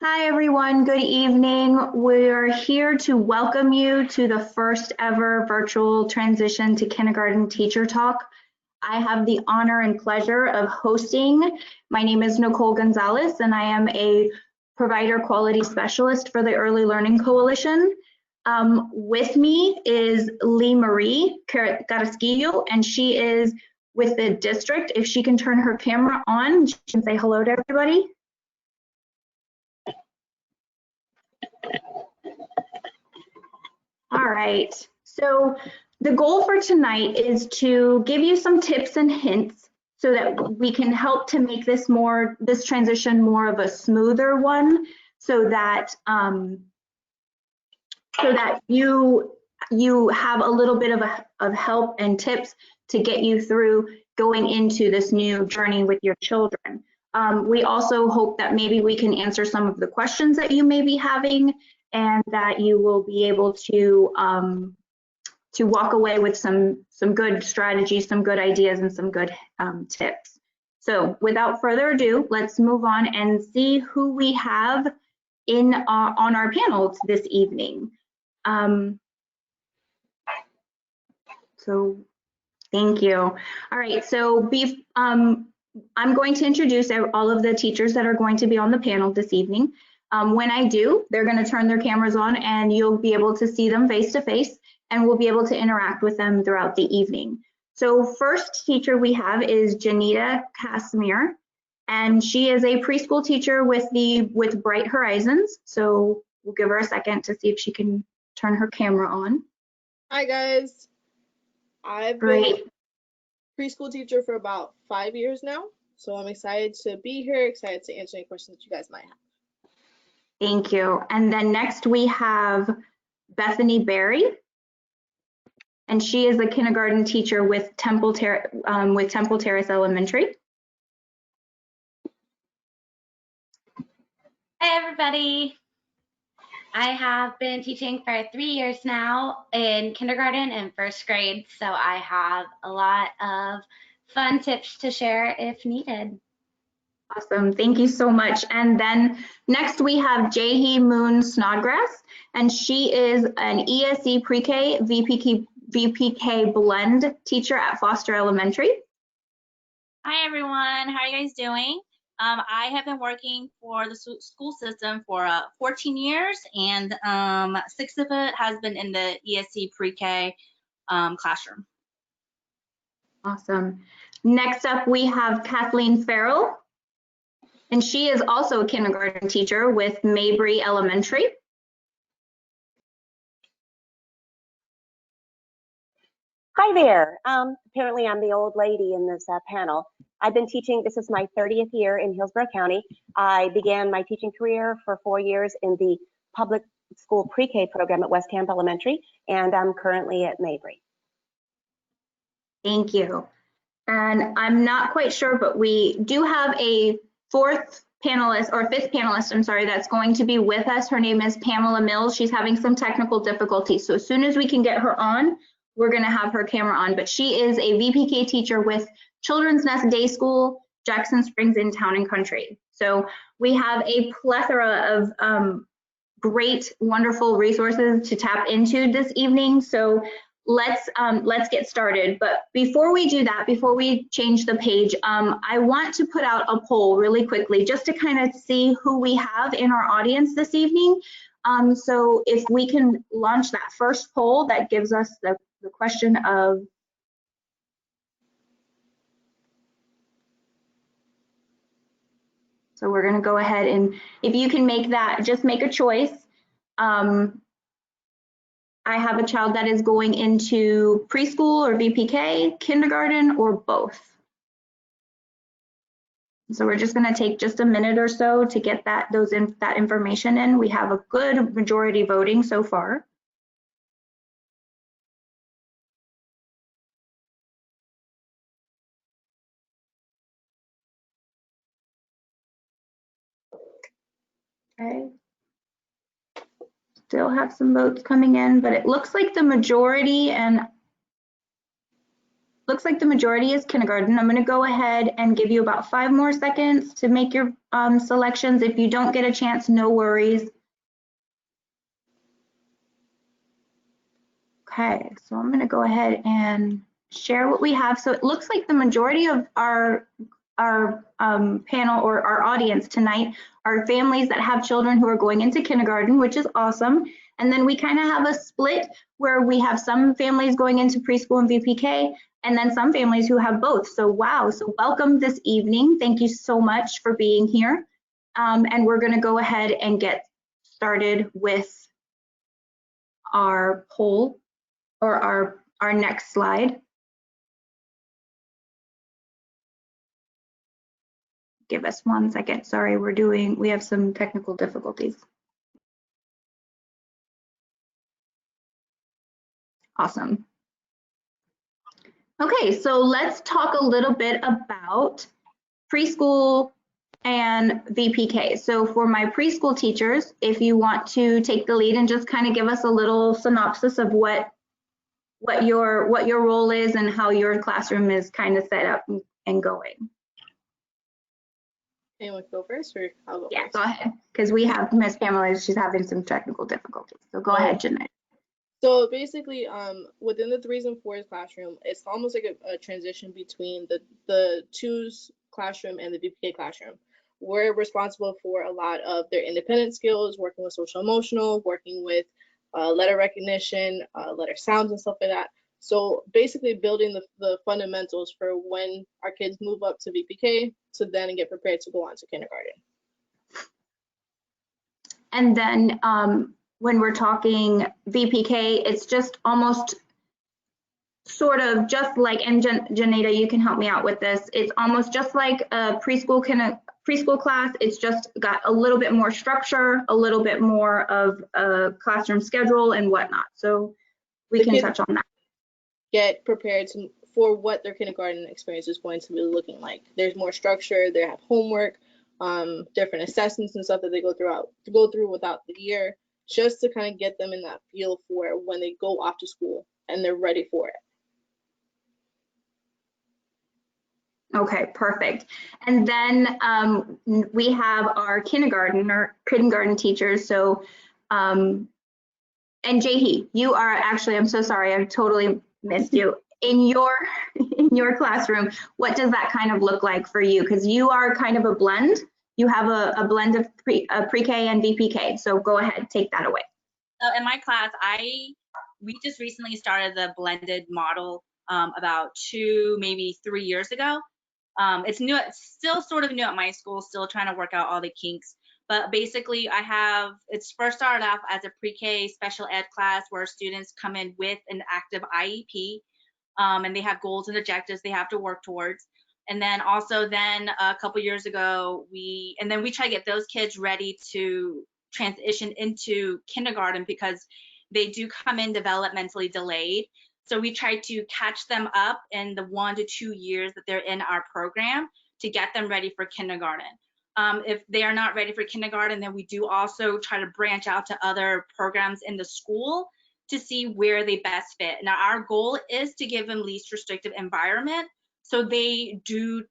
Hi everyone, good evening. We're here to welcome you to the first ever virtual transition to kindergarten teacher talk. I have the honor and pleasure of hosting. My name is Nicole Gonzalez and I am a provider quality specialist for the Early Learning Coalition. With me is Lee Marie Carrasquillo, and she is with the district. If she can turn her camera on, she can say hello to everybody. All right, so the goal for tonight is to give you some tips and hints so that we can help to make this transition more of a smoother one, so that you have a little bit of help and tips to get you through going into this new journey with your children. We also hope that maybe we can answer some of the questions that you may be having, and that you will be able to walk away with some good strategies, some good ideas, and some good tips. So without further ado, let's move on and see who we have on our panel this evening. So thank you. All right, so I'm going to introduce all of the teachers that are going to be on the panel this evening. When I do, they're going to turn their cameras on and you'll be able to see them face to face, and we'll be able to interact with them throughout the evening. So first teacher we have is Janita Casimir, and she is a preschool teacher with Bright Horizons. So we'll give her a second to see if she can turn her camera on. Hi guys, I've been a preschool teacher for about 5 years now, so I'm excited to be here, excited to answer any questions that you guys might have. Thank you. And then next we have Bethany Berry, and she is a kindergarten teacher with Temple Terrace Elementary. Hi everybody. I have been teaching for 3 years now in kindergarten and first grade, so I have a lot of fun tips to share if needed. Awesome, thank you so much. And then next we have Jahi Moon Snodgrass, and she is an ESE Pre-K VPK blend teacher at Foster Elementary. Hi everyone, how are you guys doing? I have been working for the school system for 14 years, and 6 of it has been in the ESE Pre-K classroom. Awesome. Next up we have Kathleen Farrell, and she is also a kindergarten teacher with Mabry Elementary. Hi there. Apparently I'm the old lady in this panel. I've been teaching, this is my 30th year in Hillsborough County. I began my teaching career for 4 years in the public school pre-K program at West Camp Elementary, and I'm currently at Mabry. Thank you. And I'm not quite sure, but we do have a fifth panelist, I'm sorry, that's going to be with us. Her name is Pamela Mills. She's having some technical difficulties. So as soon as we can get her on, we're going to have her camera on. But she is a VPK teacher with Children's Nest Day School, Jackson Springs in Town and Country. So we have a plethora of great, wonderful resources to tap into this evening. So let's get started. But before we do that, before we change the page, I want to put out a poll really quickly just to kind of see who we have in our audience this evening. So if we can launch that first poll, that gives us the question of so we're going to go ahead, and if you can make that, just make a choice. I have a child that is going into preschool or VPK, kindergarten, or both. So we're just going to take just a minute or so to get that information in. We have a good majority voting so far. Okay. Still have some votes coming in, but it looks like the majority, and looks like the majority is kindergarten. I'm going to go ahead and give you about 5 more seconds to make your selections. If you don't get a chance, no worries. Okay, so I'm going to go ahead and share what we have. So it looks like the majority of our panel or our audience tonight are families that have children who are going into kindergarten, which is awesome. And then we kind of have a split where we have some families going into preschool and VPK, and then some families who have both. So wow, so welcome this evening. Thank you so much for being here. And we're going to go ahead and get started with our poll or our next slide. Give us 1 second. Sorry, we have some technical difficulties. Awesome. Okay, so let's talk a little bit about preschool and VPK. So for my preschool teachers, if you want to take the lead and just kind of give us a little synopsis of what your role is and how your classroom is kind of set up and going. Anyone go first, or I'll go Yeah, first? go ahead, because we have Miss Pamela, she's having some technical difficulties. So go ahead, Jeanette. So basically, within the 3s and 4s classroom, it's almost like a transition between the 2s classroom and the VPK classroom. We're responsible for a lot of their independent skills, working with social emotional, working with letter recognition, letter sounds and stuff like that. So basically building the fundamentals for when our kids move up to VPK to then get prepared to go on to kindergarten. And then when we're talking VPK, it's just almost sort of just like, and Janita, you can help me out with this. It's almost just like a preschool class. It's just got a little bit more structure, a little bit more of a classroom schedule and whatnot. So we can touch on that. Get prepared for what their kindergarten experience is going to be looking like. There's more structure. They have homework, different assessments and stuff that they go through without the year, just to kind of get them in that feel for when they go off to school and they're ready for it. Okay, perfect. And then we have our kindergarten teachers. So, and Jahi, you are actually, I'm so sorry, I totally missed you. In your classroom, what does that kind of look like for you? Because you are kind of a blend. You have a blend of pre-K and VPK. So go ahead, take that away. So in my class, we just recently started the blended model about 2, maybe 3 years ago. It's new, it's still sort of new at my school, still trying to work out all the kinks. But basically it's first started off as a pre-K special ed class where students come in with an active IEP, and they have goals and objectives they have to work towards. And then also a couple years ago, we try to get those kids ready to transition into kindergarten because they do come in developmentally delayed. So we try to catch them up in the 1 to 2 years that they're in our program to get them ready for kindergarten. If they are not ready for kindergarten, then we do also try to branch out to other programs in the school to see where they best fit. Now, our goal is to give them least restrictive environment. So we do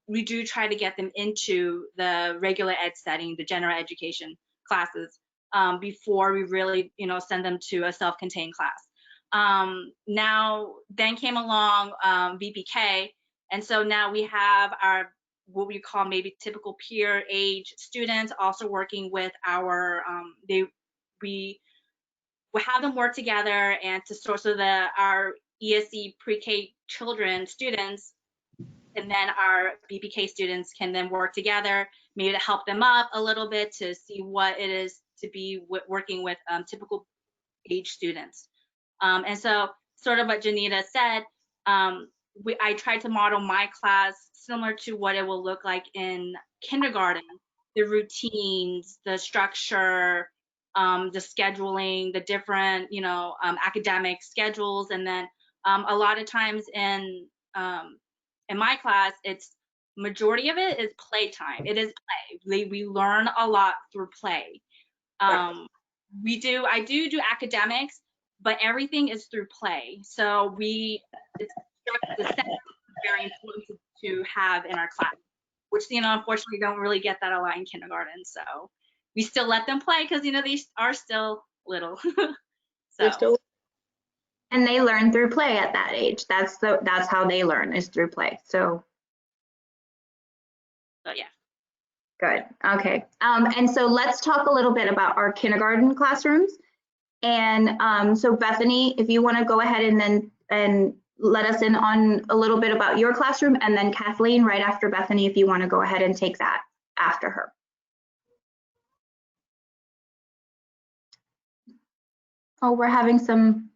try to get them into the regular ed setting, the general education classes, before we really, send them to a self-contained class. Now, then came along VPK, and so now we have our what we call maybe typical peer age students also working with our we have them work together and to so that our ESE pre-K students and then our VPK students can then work together, maybe to help them up a little bit to see what it is to be working with typical age students. And so sort of what Janita said, I tried to model my class similar to what it will look like in kindergarten, the routines, the structure, the scheduling, the different, academic schedules. And then a lot of times in my class, it's majority of it is playtime. It is play. We learn a lot through play. I do academics, but everything is through play. So it's the very important to have in our class, which, unfortunately don't really get that a lot in kindergarten. So we still let them play because, they are still little. They're still And they learn through play at that age. That's how they learn, is through play. So yeah. good. Okay. And so let's talk a little bit about our kindergarten classrooms. And so Bethany, if you want to go ahead and let us in on a little bit about your classroom, and then Kathleen right after Bethany, if you want to go ahead and take that after her. Oh, we're having some,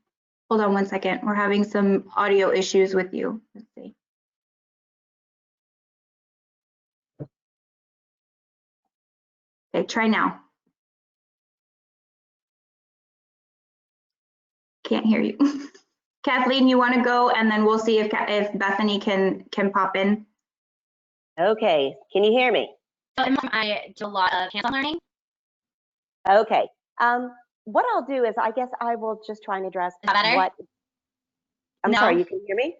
hold on one second. We're having some audio issues with you. Let's see. Okay, try now. Can't hear you. Kathleen, you want to go, and then we'll see if Bethany can pop in. Okay, can you hear me? So I do a lot of hands-on learning. Okay. What I'll do is I guess I will just try and address Is that better? what. I'm No. sorry, you can hear me?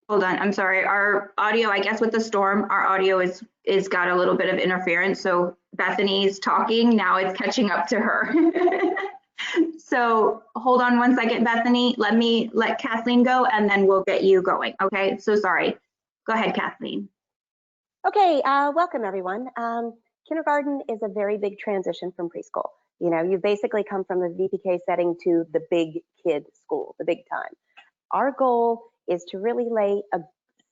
Hold on, I'm sorry. Our audio, I guess with the storm, our audio is got a little bit of interference. So Bethany's talking, now it's catching up to her. So hold on one second, Bethany. Let Kathleen go, and then we'll get you going. Okay, so sorry. Go ahead, Kathleen. Okay, welcome everyone. Kindergarten is a very big transition from preschool. You know, you basically come from the VPK setting to the big kid school, the big time. Our goal is to really lay a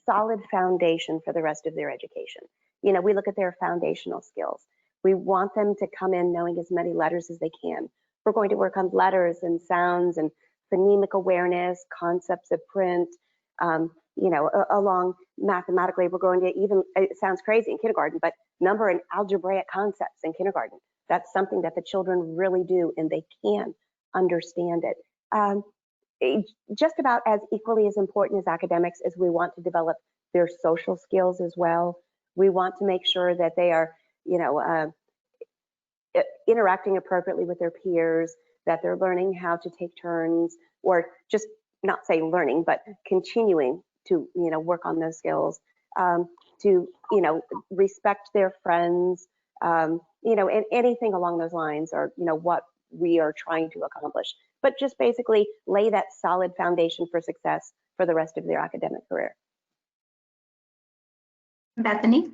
solid foundation for the rest of their education. You know, we look at their foundational skills. We want them to come in knowing as many letters as they can. We're going to work on letters and sounds and phonemic awareness, concepts of print, you know, along mathematically, we're going to even, it sounds crazy in kindergarten, but number and algebraic concepts in kindergarten. That's something that the children really do, and they can understand it. Just about as equally as important as academics is we want to develop their social skills as well. We want to make sure that they are, you know, interacting appropriately with their peers, that they're learning how to take turns, or just not say learning, but continuing to, you know, work on those skills, to, you know, respect their friends, you know, and anything along those lines are, you know, what we are trying to accomplish. But just basically lay that solid foundation for success for the rest of their academic career. Bethany?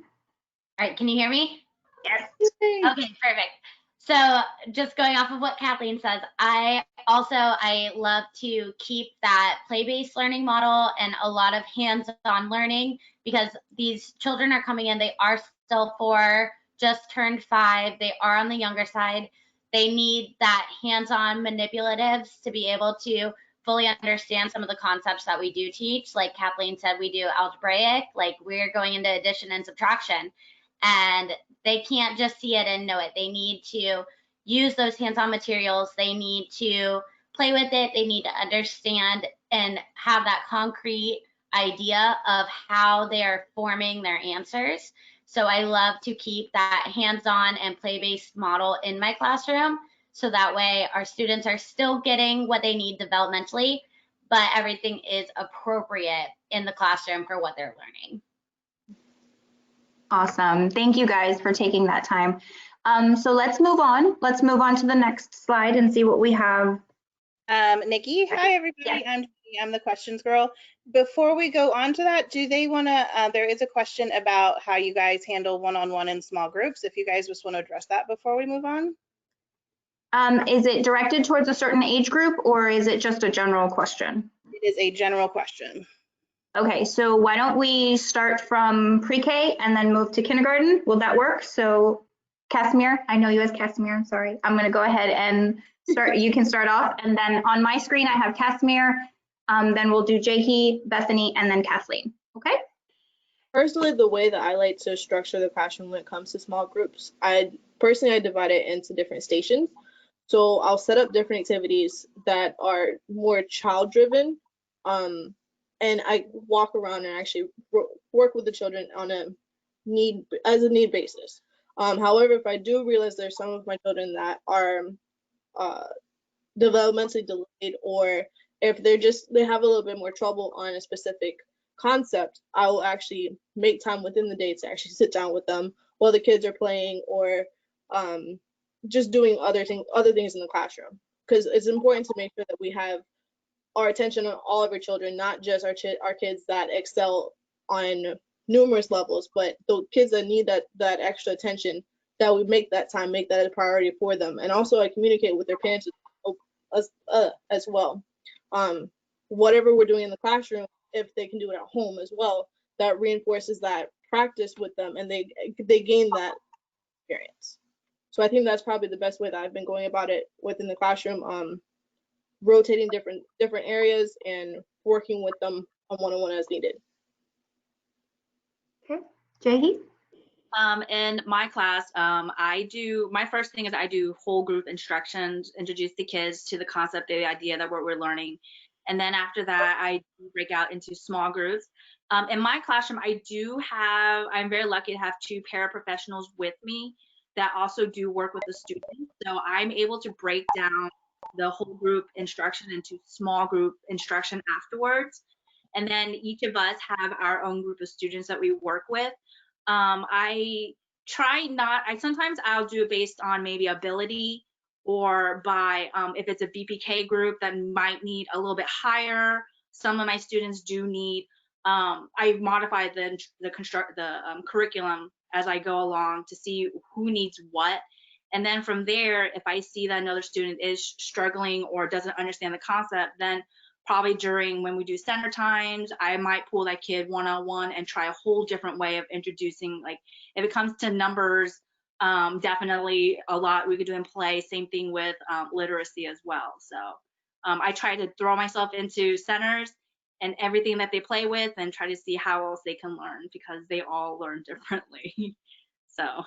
All right, can you hear me? Yes. Okay, perfect. So just going off of what Kathleen says, I love to keep that play-based learning model and a lot of hands-on learning, because these children are coming in, they are still 4, just turned 5, they are on the younger side. They need that hands-on manipulatives to be able to fully understand some of the concepts that we do teach. Like Kathleen said, we do algebraic, like we're going into addition and subtraction. And they can't just see it and know it. They need to use those hands-on materials. They need to play with it. They need to understand and have that concrete idea of how they are forming their answers. So I love to keep that hands-on and play-based model in my classroom, so that way our students are still getting what they need developmentally, but everything is appropriate in the classroom for what they're learning. Awesome. Thank you guys for taking that time. So let's move on. Let's move on to the next slide and see what we have. Nikki, hi everybody. Yes. I'm the questions girl. Before we go on to that, do they want to, there is a question about how you guys handle one-on-one in small groups. If you guys just want to address that before we move on. Is it directed towards a certain age group, or is it just a general question? It is a general question. Okay, so why don't we start from pre-K and then move to kindergarten? Will that work? So Casimir, I know you as Casimir, I'm sorry. I'm gonna go ahead and start, you can start off, and then on my screen I have Casimir, then we'll do Jahi, Bethany, and then Kathleen, okay? Personally, the way that I like to structure the classroom when it comes to small groups, I divide it into different stations. So I'll set up different activities that are more child-driven, and I walk around and actually work with the children on a need basis. However, if I do realize there's some of my children that are developmentally delayed, or If they have a little bit more trouble on a specific concept, I will actually make time within the day to actually sit down with them while the kids are playing or just doing other things in the classroom. Because it's important to make sure that we have our attention on all of our children, not just our kids that excel on numerous levels, but the kids that need that extra attention, that we make that time, make that a priority for them. And also I communicate with their parents as well. Whatever we're doing in the classroom, if they can do it at home as well, that reinforces that practice with them, and they gain that experience. So I think that's probably the best way that I've been going about it within the classroom, rotating different areas and working with them on one-on-one as needed. Okay, Jahi? In my class, my first thing is I do whole group instructions, introduce the kids to the concept, the idea that what we're learning. And then after that, I break out into small groups. In my classroom, I'm very lucky to have 2 paraprofessionals with me that also do work with the students. So I'm able to break down the whole group instruction into small group instruction afterwards. And then each of us have our own group of students that we work with. Sometimes I'll do it based on maybe ability, or by if it's a BPK group that might need a little bit higher. Some of my students do need, I modify the curriculum as I go along to see who needs what. And then from there, if I see that another student is struggling or doesn't understand the concept, then probably during when we do center times, I might pull that kid one-on-one and try a whole different way of introducing, like if it comes to numbers, definitely a lot we could do in play. Same thing with literacy as well. So I try to throw myself into centers and everything that they play with and try to see how else they can learn, because they all learn differently. So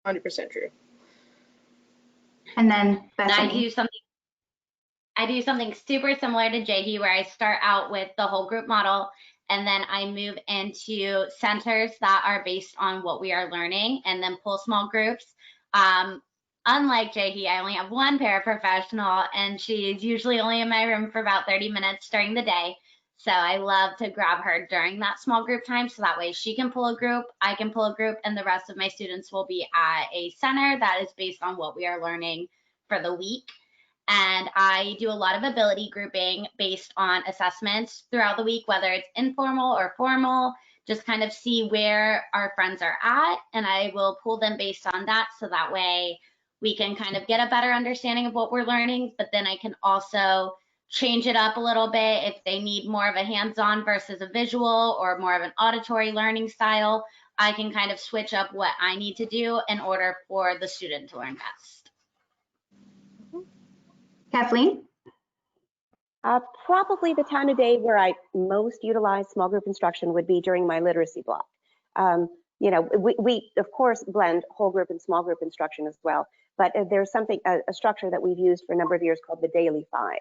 100% true. And then Bethany. I do something super similar to Jahi, where I start out with the whole group model, and then I move into centers that are based on what we are learning, and then pull small groups. Unlike Jahi, I only have 1 paraprofessional, and she is usually only in my room for about 30 minutes during the day. So I love to grab her during that small group time, so that way she can pull a group, I can pull a group, and the rest of my students will be at a center that is based on what we are learning for the week. And I do a lot of ability grouping based on assessments throughout the week, whether it's informal or formal, just kind of see where our friends are at, and I will pull them based on that, so that way we can kind of get a better understanding of what we're learning. But then I can also change it up a little bit if they need more of a hands-on versus a visual, or more of an auditory learning style. I can kind of switch up what I need to do in order for the student to learn best. Kathleen? Probably the time of day where I most utilize small group instruction would be during my literacy block. You know, we of course blend whole group and small group instruction as well, but there's a structure that we've used for a number of years called the Daily 5.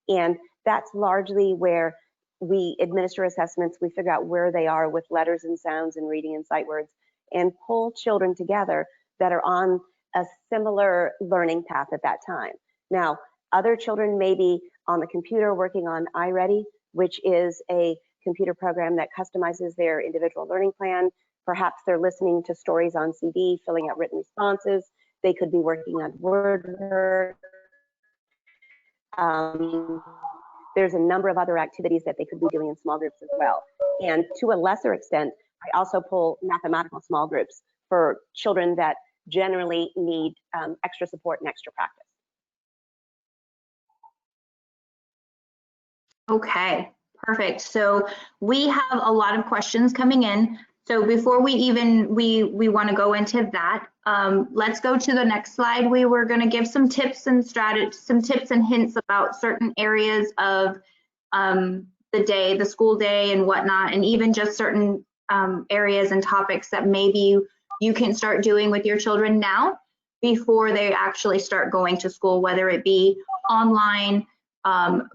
And that's largely where we administer assessments, we figure out where they are with letters and sounds and reading and sight words, and pull children together that are on a similar learning path at that time. Now, other children may be on the computer working on iReady, which is a computer program that customizes their individual learning plan. Perhaps they're listening to stories on CD, filling out written responses. They could be working on word. There's a number of other activities that they could be doing in small groups as well. And to a lesser extent, I also pull mathematical small groups for children that generally need extra support and extra practice. Okay, perfect. So we have a lot of questions coming in. So before we want to go into that, let's go to the next slide. We were going to give some tips and hints about certain areas of the day, the school day and whatnot, and even just certain areas and topics that maybe you can start doing with your children now before they actually start going to school, whether it be online,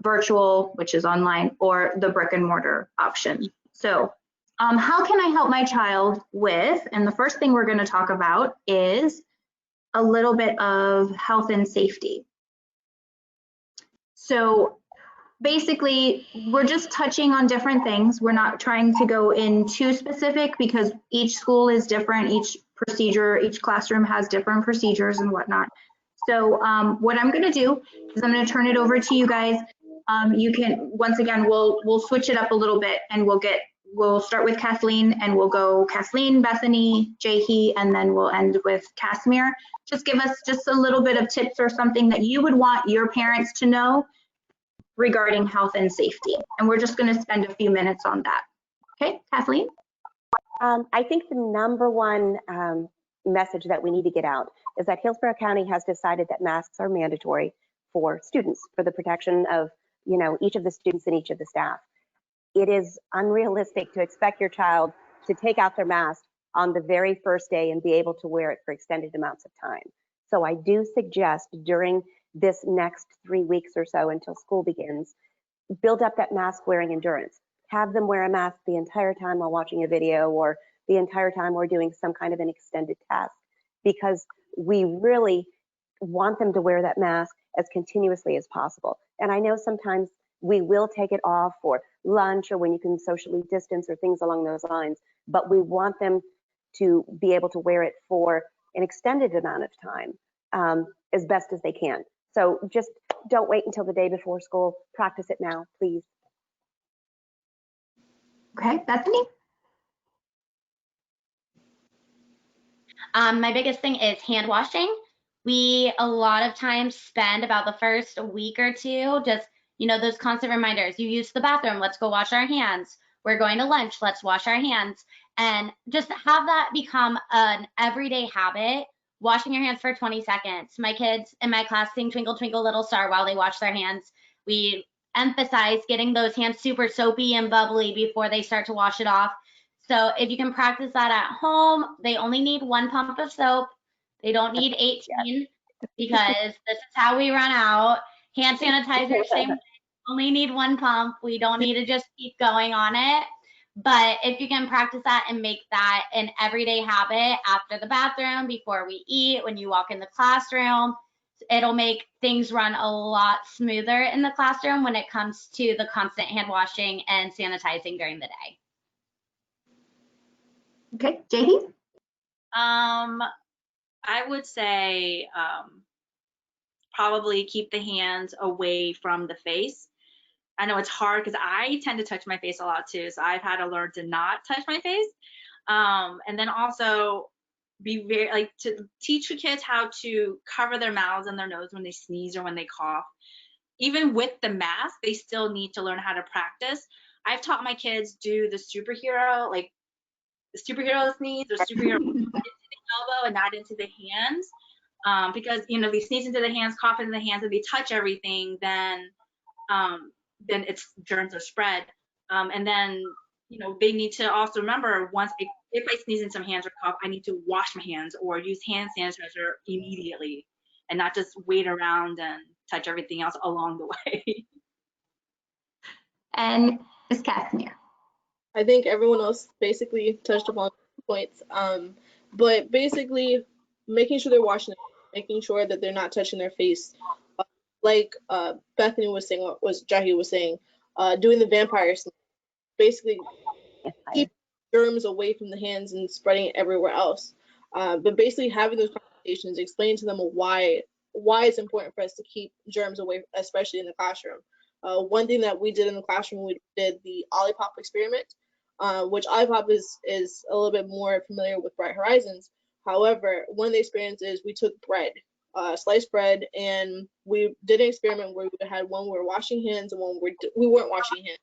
virtual, which is online, or the brick and mortar option. So how can I help my child with, and the first thing we're going to talk about is a little bit of health and safety. So basically, we're just touching on different things. We're not trying to go in too specific because each school is different, each procedure, each classroom has different procedures and whatnot. So what I'm going to do is I'm going to turn it over to you guys. You can, once again, we'll switch it up a little bit, and we'll start with Kathleen, and we'll go Kathleen, Bethany, Jahi, and then we'll end with Casimir. Just give us just a little bit of tips or something that you would want your parents to know regarding health and safety. And we're just going to spend a few minutes on that. Okay, Kathleen? I think the number one message that we need to get out is that Hillsborough County has decided that masks are mandatory for students, for the protection of, each of the students and each of the staff. It is unrealistic to expect your child to take out their mask on the very first day and be able to wear it for extended amounts of time. So I do suggest during this next 3 weeks or so until school begins, build up that mask wearing endurance. Have them wear a mask the entire time while watching a video or the entire time we're doing some kind of an extended task, because we really want them to wear that mask as continuously as possible. And I know sometimes we will take it off for lunch or when you can socially distance or things along those lines, but we want them to be able to wear it for an extended amount of time as best as they can. So just don't wait until the day before school. Practice it now, please. Okay, Bethany? My biggest thing is hand washing. We a lot of times spend about the first week or two just, those constant reminders. You use the bathroom, let's go wash our hands. We're going to lunch, let's wash our hands. And just have that become an everyday habit, washing your hands for 20 seconds. My kids in my class sing Twinkle Twinkle Little Star while they wash their hands. We emphasize getting those hands super soapy and bubbly before they start to wash it off. So if you can practice that at home, they only need 1 pump of soap. They don't need 18 because this is how we run out. Hand sanitizer, same way. Only need 1 pump. We don't need to just keep going on it. But if you can practice that and make that an everyday habit after the bathroom, before we eat, when you walk in the classroom, it'll make things run a lot smoother in the classroom when it comes to the constant hand washing and sanitizing during the day. Okay, Jahi? I would say probably keep the hands away from the face. I know it's hard because I tend to touch my face a lot too, so I've had to learn to not touch my face. And then also be very to teach your kids how to cover their mouths and their nose when they sneeze or when they cough. Even with the mask, they still need to learn how to practice. I've taught my kids do the superhero sneeze or superhero into the elbow and not into the hands, because if they sneeze into the hands, cough into the hands, and they touch everything, then it's germs are spread. And then they need to also remember if I sneeze in some hands or cough, I need to wash my hands or use hand sanitizer immediately and not just wait around and touch everything else along the way. And Ms. Casimir? I think everyone else basically touched upon points. But basically making sure they're washing it, making sure that they're not touching their face. Like Bethany was saying, Jahi was saying, doing the vampire sneeze. Basically keep germs away from the hands and spreading it everywhere else. But basically having those conversations, explaining to them why it's important for us to keep germs away, especially in the classroom. One thing that we did in the classroom, we did the Olipop experiment, which Olipop is a little bit more familiar with Bright Horizons. However, one of the experiences, we took bread, sliced bread, and we did an experiment where we had one where we were washing hands and one where we weren't washing hands.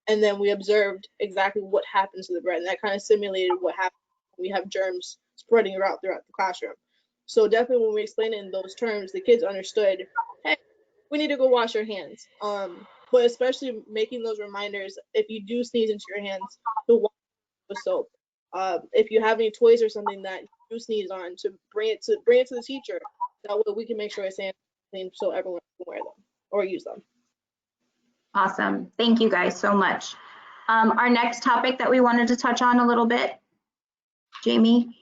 And then we observed exactly what happens to the bread, and that kind of simulated what happens when we have germs spreading throughout the classroom. So definitely when we explained it in those terms, the kids understood, hey, we need to go wash our hands. But especially making those reminders, if you do sneeze into your hands, to wash with soap. If you have any toys or something that you sneeze on, to bring it to the teacher. That way we can make sure it's clean so everyone can wear them or use them. Awesome. Thank you guys so much. Our next topic that we wanted to touch on a little bit, Jamie?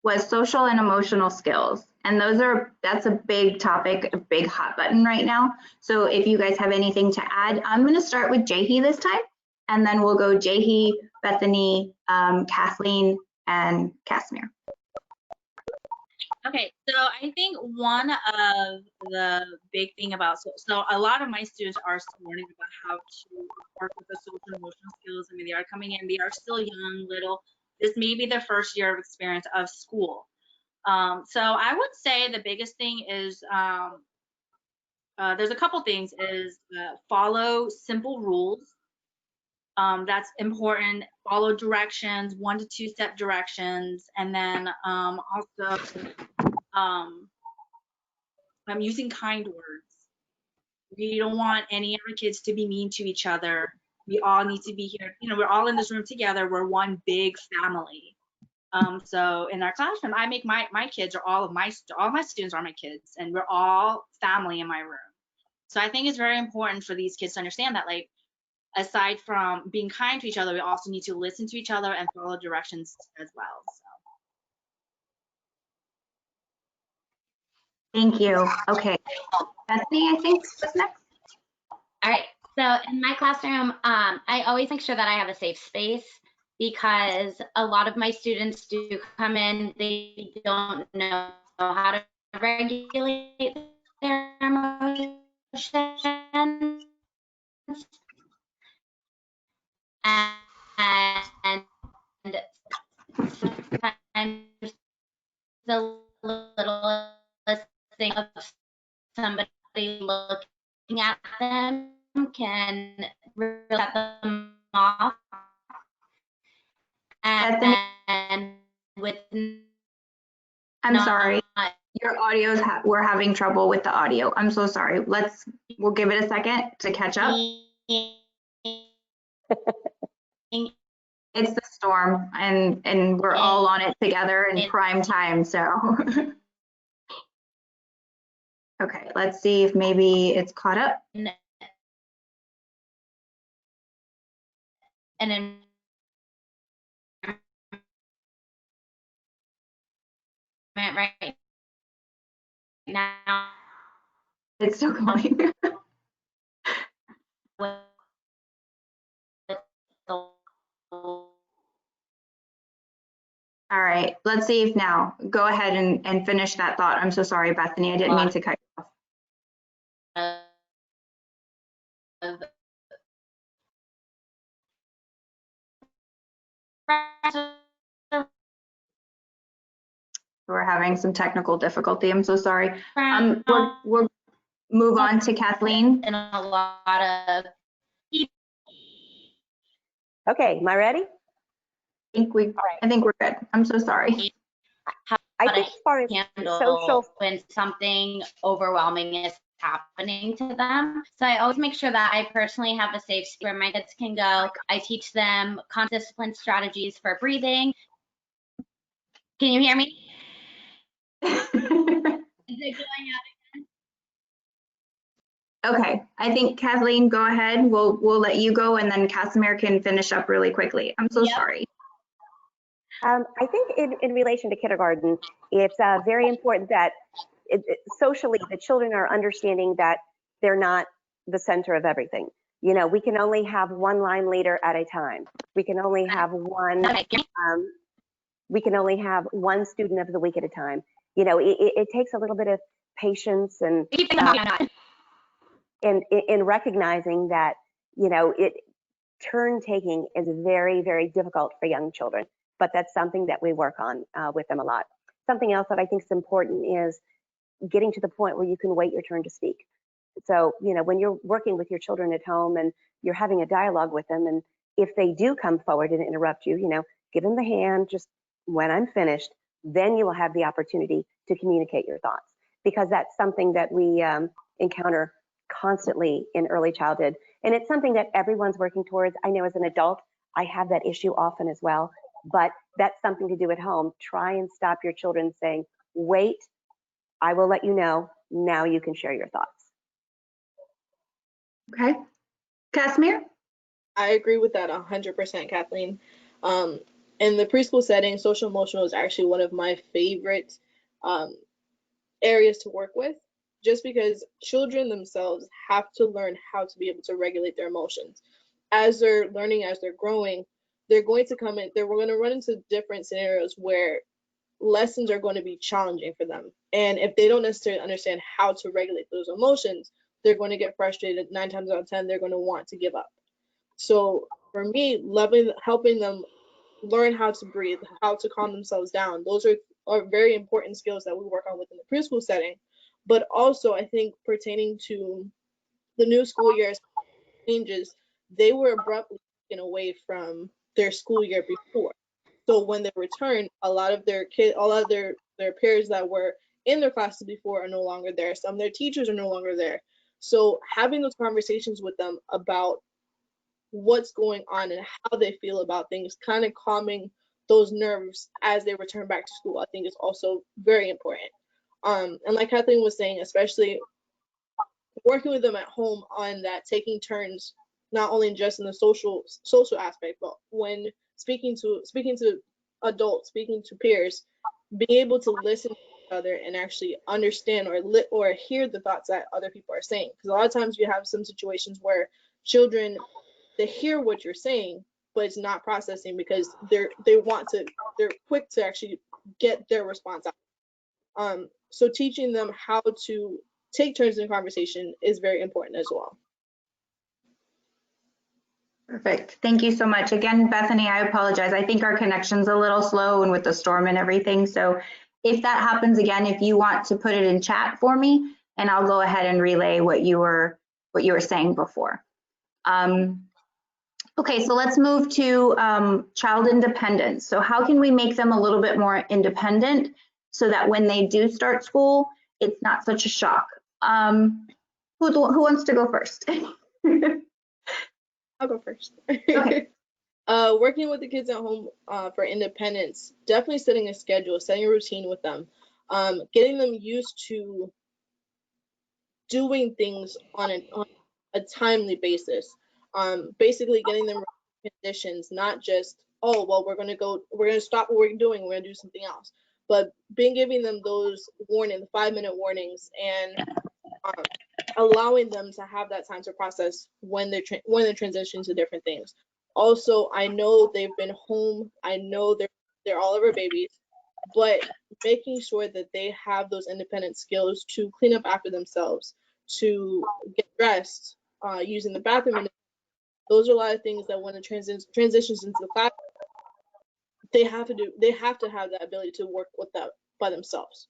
was social and emotional skills. And that's a big topic, a big hot button right now. So if you guys have anything to add, I'm going to start with Jahi this time, and then we'll go Jahi, Bethany, Kathleen, and Casimir. Okay, so I think one of the big thing about, so a lot of my students are still learning about how to work with the social and emotional skills. I mean, they are coming in, they are still young, little. This may be their first year of experience of school. So I would say the biggest thing is, there's a couple things, is follow simple rules. That's important. Follow directions, 1 to 2 step directions, and then also I'm using kind words. We don't want any of our kids to be mean to each other. We all need to be here. You know, we're all in this room together. We're one big family. So in our classroom, I make my kids, or all my students are my kids, and we're all family in my room. So I think it's very important for these kids to understand that, like, aside from being kind to each other, we also need to listen to each other and follow directions as well. So. Thank you. Okay. Bethany, I think, was next. All right. So in my classroom, I always make sure that I have a safe space, because a lot of my students do come in, they don't know how to regulate their emotions. And sometimes the littlest thing of somebody looking at them can really set them off. And with I'm sorry, your audio's we're having trouble with the audio. I'm so sorry. We'll give it a second to catch up. It's the storm, and we're all on it together in prime time, so. Okay, let's see if maybe it's caught up. And then right now, It's still going. All right, let's see if now. Go ahead and finish that thought. I'm so sorry, Bethany. I didn't mean to cut you off. We're having some technical difficulty. I'm so sorry. We'll move on to Kathleen. And a lot of Okay, am I ready? I think we're good. I'm so sorry. I think as far as social, when something overwhelming is happening to them. So I always make sure that I personally have a safe space where my kids can go. I teach them constant discipline strategies for breathing. Can you hear me? Is it going out again? Okay, I think Kathleen, go ahead. We'll let you go, and then Casimir can finish up really quickly. I'm so sorry. I think in relation to kindergarten, it's very important that socially the children are understanding that they're not the center of everything. You know, we can only have one line leader at a time. We can only have one. We can only have one student of the week at a time. You know, it takes a little bit of patience and in recognizing that, you know, turn taking is very, very difficult for young children, but that's something that we work on with them a lot. Something else that I think is important is getting to the point where you can wait your turn to speak. So, you know, when you're working with your children at home and you're having a dialogue with them, and if they do come forward and interrupt you, you know, give them the hand, just when I'm finished, then you will have the opportunity to communicate your thoughts, because that's something that we encounter constantly in early childhood. And it's something that everyone's working towards. I know as an adult, I have that issue often as well, but that's something to do at home. Try and stop your children saying, wait, I will let you know, now you can share your thoughts. Okay, Casimir? I agree with that 100%, Kathleen. In the preschool setting, social emotional is actually one of my favorite areas to work with, just because children themselves have to learn how to be able to regulate their emotions. As they're learning, as they're growing, they're going to run into different scenarios where lessons are going to be challenging for them. And if they don't necessarily understand how to regulate those emotions, they're going to get frustrated. 9 times out of 10, they're going to want to give up. So for me, helping them learn how to breathe, how to calm themselves down, those are very important skills that we work on within the preschool setting. But also, I think pertaining to the new school year changes, they were abruptly taken away from their school year before. So when they return, a lot of their peers that were in their classes before are no longer there. Some of their teachers are no longer there. So having those conversations with them about what's going on and how they feel about things, kind of calming those nerves as they return back to school, I think is also very important. And like Kathleen was saying, especially working with them at home on that, taking turns, not only just in the social aspect, but when speaking to adults, speaking to peers, being able to listen to each other and actually understand or hear the thoughts that other people are saying. Because a lot of times you have some situations where children, they hear what you're saying, but it's not processing because they're quick to actually get their response out. So teaching them how to take turns in conversation is very important as well. Perfect. Thank you so much. Again, Bethany, I apologize. I think our connection's a little slow and with the storm and everything. So if that happens again, if you want to put it in chat for me, and I'll go ahead and relay what you were saying before. Okay, so let's move to child independence. So how can we make them a little bit more independent so that when they do start school, it's not such a shock? Who wants to go first? I'll go first. Okay. Working with the kids at home for independence, definitely setting a schedule, setting a routine with them, getting them used to doing things on a timely basis. Basically getting them conditions, not just, oh, well, we're gonna stop what we're doing, we're gonna do something else. But giving them those 5-minute warnings, and allowing them to have that time to process when they're transitioning to different things. Also, I know they've been home. I know they're all of our babies, but making sure that they have those independent skills to clean up after themselves, to get dressed, using the bathroom. Those are a lot of things that when it transitions into the class, they have to have that ability to work with that by themselves.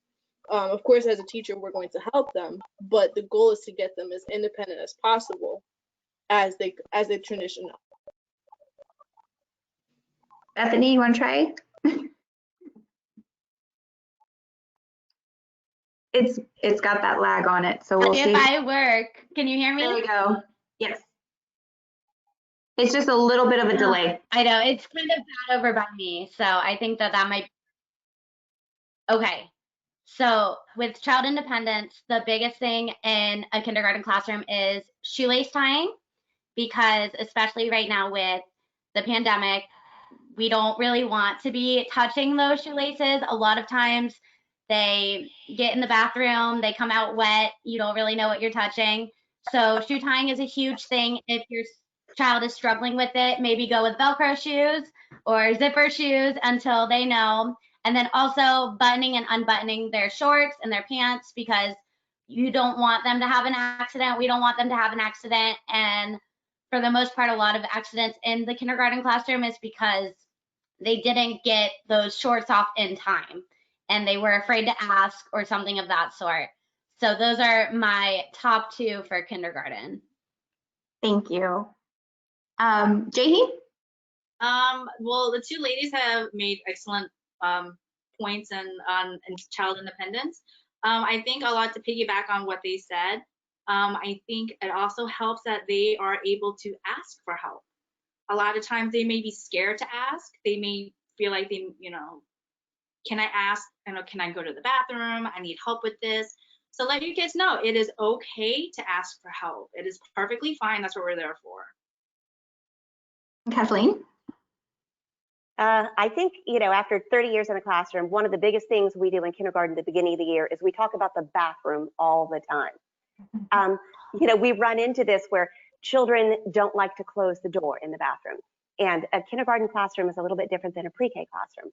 Of course, as a teacher, we're going to help them, but the goal is to get them as independent as possible as they transition. Bethany, you want to try? It's got that lag on it, so we'll see. If I work, can you hear me? There we go. Yes. It's just a little bit of a delay. I know, it's kind of bad over by me, so I think that might. Okay, so with child independence, the biggest thing in a kindergarten classroom is shoelace tying, because especially right now with the pandemic, we don't really want to be touching those shoelaces. A lot of times they get in the bathroom, they come out wet, you don't really know what you're touching. So shoe tying is a huge thing. If your child is struggling with it, maybe go with Velcro shoes or zipper shoes until they know. And then also buttoning and unbuttoning their shorts and their pants, because you don't want them to have an accident. We don't want them to have an accident. And for the most part, a lot of accidents in the kindergarten classroom is because they didn't get those shorts off in time and they were afraid to ask or something of that sort. So those are my top 2 for kindergarten. Thank you. Jahee? Well, the 2 ladies have made excellent points on child independence. I think a lot to piggyback on what they said. I think it also helps that they are able to ask for help. A lot of times they may be scared to ask. They may feel like they, can I ask? Can I go to the bathroom? I need help with this. So let your kids know it is okay to ask for help. It is perfectly fine. That's what we're there for. Kathleen? I think, after 30 years in a classroom, one of the biggest things we do in kindergarten at the beginning of the year is we talk about the bathroom all the time. We run into this where children don't like to close the door in the bathroom. And a kindergarten classroom is a little bit different than a pre-K classroom.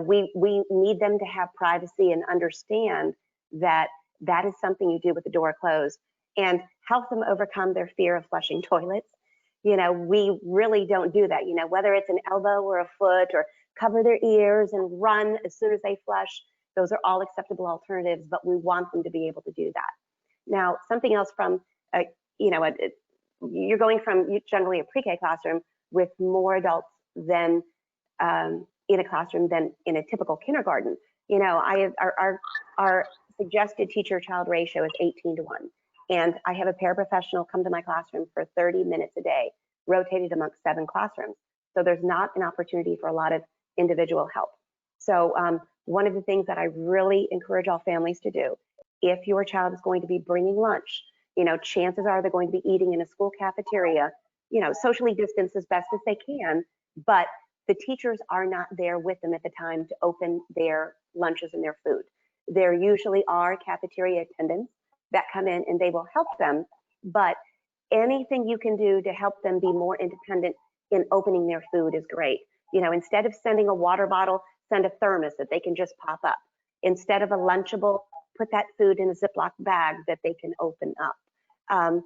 We need them to have privacy and understand that that is something you do with the door closed, and help them overcome their fear of flushing toilets. We really don't do that, whether it's an elbow or a foot, or cover their ears and run as soon as they flush. Those are all acceptable alternatives, but we want them to be able to do that. Now, something else from, you're going from generally a pre-K classroom with more adults than in a classroom than in a typical kindergarten. Our suggested teacher-child ratio is 18:1. And I have a paraprofessional come to my classroom for 30 minutes a day, rotated amongst 7 classrooms. So there's not an opportunity for a lot of individual help. So one of the things that I really encourage all families to do, if your child is going to be bringing lunch, chances are they're going to be eating in a school cafeteria, socially distanced as best as they can, but the teachers are not there with them at the time to open their lunches and their food. There usually are cafeteria attendants that come in and they will help them, but anything you can do to help them be more independent in opening their food is great. Instead of sending a water bottle, send a thermos that they can just pop up. Instead of a Lunchable, put that food in a Ziploc bag that they can open up.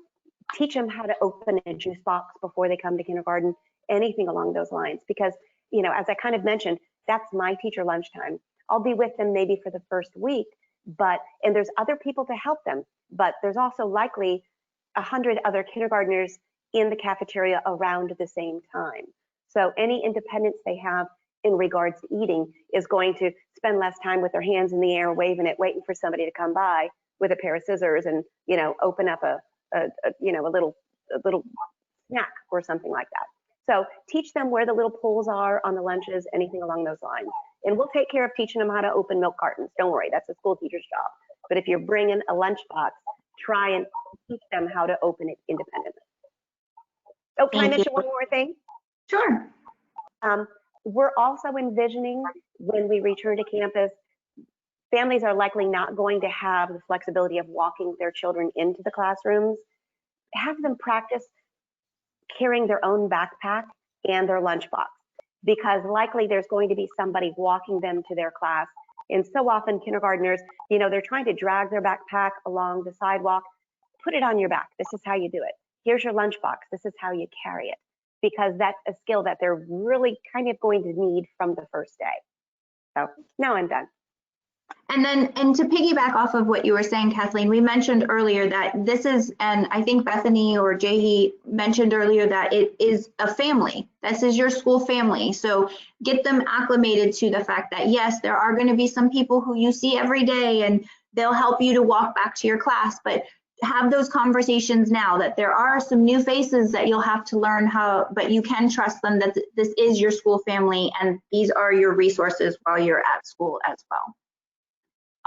Teach them how to open a juice box before they come to kindergarten, anything along those lines, because, as I kind of mentioned, that's my teacher lunchtime. I'll be with them maybe for the first week, and there's other people to help them, but there's also likely 100 other kindergartners in the cafeteria around the same time. So any independence they have in regards to eating is going to spend less time with their hands in the air, waving it, waiting for somebody to come by with a pair of scissors and, open up a little snack or something like that. So teach them where the little pulls are on the lunches, anything along those lines. And we'll take care of teaching them how to open milk cartons. Don't worry, that's a school teacher's job. But if you're bringing a lunchbox, try and teach them how to open it independently. Oh, can I mention one more thing? Sure. We're also envisioning when we return to campus, families are likely not going to have the flexibility of walking their children into the classrooms. Have them practice carrying their own backpack and their lunchbox, because likely there's going to be somebody walking them to their class. And so often kindergartners, they're trying to drag their backpack along the sidewalk. Put it on your back. This is how you do it. Here's your lunchbox. This is how you carry it, because that's a skill that they're really kind of going to need from the first day. So now I'm done. And to piggyback off of what you were saying, Kathleen, we mentioned earlier that this is, and I think Bethany or Jahi mentioned earlier that it is a family. This is your school family. So get them acclimated to the fact that, yes, there are going to be some people who you see every day and they'll help you to walk back to your class, but have those conversations now that there are some new faces that you'll have to learn how, but you can trust them that this is your school family and these are your resources while you're at school as well.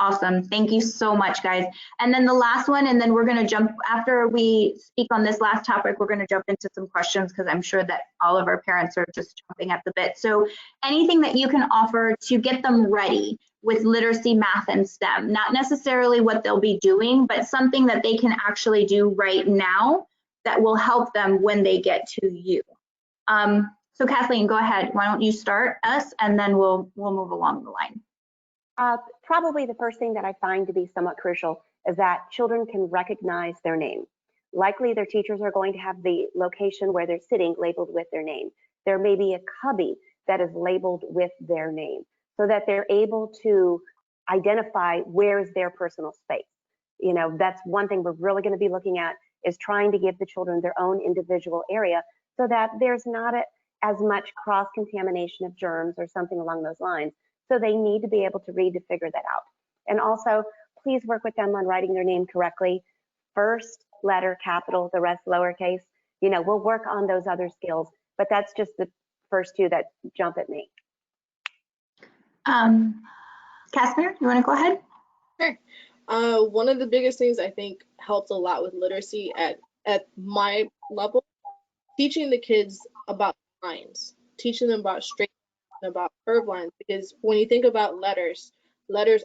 Awesome. Thank you so much, guys. And then the last one, and then we're going to jump, after we speak on this last topic, we're going to jump into some questions because I'm sure that all of our parents are just jumping at the bit. So anything that you can offer to get them ready with literacy, math, and STEM, not necessarily what they'll be doing, but something that they can actually do right now that will help them when they get to you. So Kathleen, go ahead. Why don't you start us and then we'll move along the line. Probably the first thing that I find to be somewhat crucial is that children can recognize their name. Likely their teachers are going to have the location where they're sitting labeled with their name. There may be a cubby that is labeled with their name so that they're able to identify where's their personal space. That's one thing we're really going to be looking at, is trying to give the children their own individual area so that there's not as much cross-contamination of germs or something along those lines. So they need to be able to read to figure that out. And also, please work with them on writing their name correctly. First letter capital, the rest lowercase. We'll work on those other skills, but that's just the first two that jump at me. Casper, you want to go ahead? Sure. One of the biggest things I think helped a lot with literacy at my level, teaching the kids about lines, teaching them about straight about curved lines, because when you think about letters